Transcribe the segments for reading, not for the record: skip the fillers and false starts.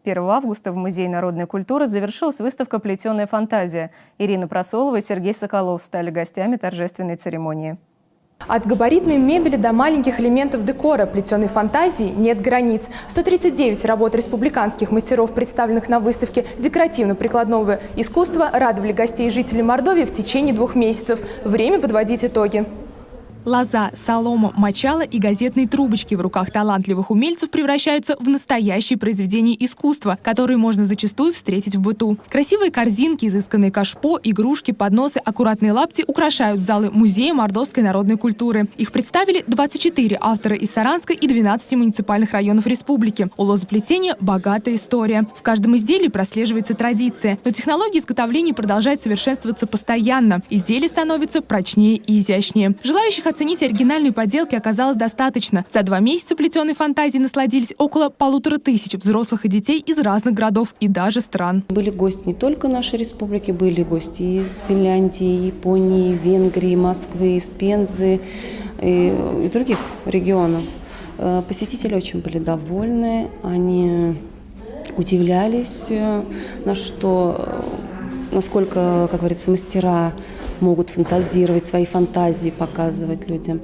1 августа в Музее народной культуры завершилась выставка «Плетеная фантазия». Ирина Просолова и Сергей Соколов стали гостями торжественной церемонии. От габаритной мебели до маленьких элементов декора плетеной фантазии нет границ. 139 работ республиканских мастеров, представленных на выставке декоративно-прикладного искусства, радовали гостей и жителей Мордовии в течение 2 месяцев. Время подводить итоги. Лоза, солома, мочало и газетные трубочки в руках талантливых умельцев превращаются в настоящие произведения искусства, которые можно зачастую встретить в быту. Красивые корзинки, изысканные кашпо, игрушки, подносы, аккуратные лапти украшают залы Музея мордовской народной культуры. Их представили 24 автора из Саранской и 12 муниципальных районов республики. У лозоплетения богатая история. В каждом изделии прослеживается традиция, но технология изготовления продолжает совершенствоваться постоянно. Изделие становится прочнее и изящнее. Желающих оценить оригинальные поделки оказалось достаточно. За 2 месяца плетеной фантазии насладились около 1500 взрослых и детей из разных городов и даже стран. Были гости не только нашей республики, были гости из Финляндии, Японии, Венгрии, Москвы, из Пензы и из других регионов. Посетители очень были довольны, они удивлялись, насколько, как говорится, мастера могут фантазировать, свои фантазии показывать людям.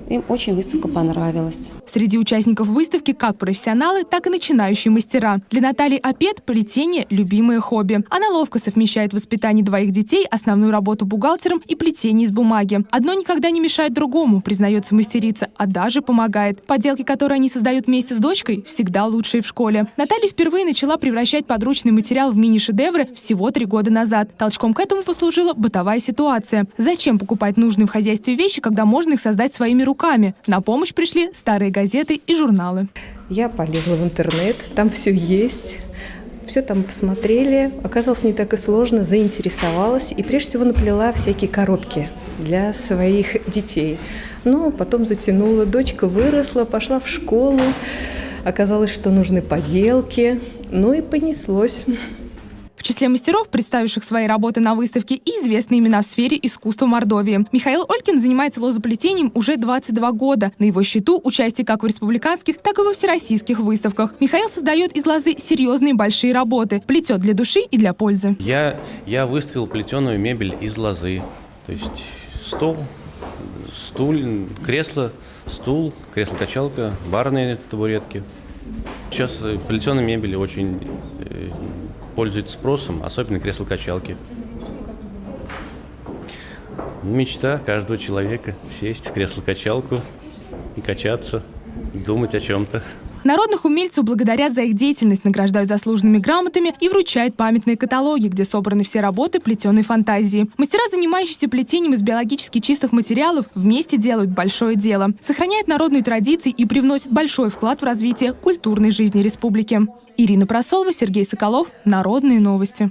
Им очень выставка понравилась. Среди участников выставки как профессионалы, так и начинающие мастера. Для Натальи Апет плетение – любимое хобби. Она ловко совмещает воспитание 2 детей, основную работу бухгалтером и плетение из бумаги. Одно никогда не мешает другому, признается мастерица, а даже помогает. Поделки, которые они создают вместе с дочкой, всегда лучшие в школе. Наталья впервые начала превращать подручный материал в мини-шедевры всего 3 года назад. Толчком к этому послужила бытовая ситуация. Зачем покупать нужные в хозяйстве вещи, когда можно их создать своими руками? На помощь пришли старые газеты и журналы. Я полезла в интернет, там все есть, все там посмотрели. Оказалось, не так и сложно, заинтересовалась и прежде всего наплела всякие коробки для своих детей. Но потом затянула, дочка выросла, пошла в школу, оказалось, что нужны поделки, ну и понеслось. В числе мастеров, представивших свои работы на выставке, и известные имена в сфере искусства Мордовии. Михаил Олькин занимается лозоплетением уже 22 года. На его счету участие как в республиканских, так и во всероссийских выставках. Михаил создает из лозы серьезные большие работы. Плетет для души и для пользы. Я выставил плетеную мебель из лозы. То есть стол, кресло, стул, кресло-качалка, барные табуретки. Сейчас плетеная мебель очень пользуется спросом, особенно кресло-качалки. Мечта каждого человека – сесть в кресло-качалку и качаться, думать о чем-то. Народных умельцев благодарят за их деятельность, награждают заслуженными грамотами и вручают памятные каталоги, где собраны все работы плетеной фантазии. Мастера, занимающиеся плетением из биологически чистых материалов, вместе делают большое дело. Сохраняют народные традиции и привносят большой вклад в развитие культурной жизни республики. Ирина Просолова, Сергей Соколов. Народные новости.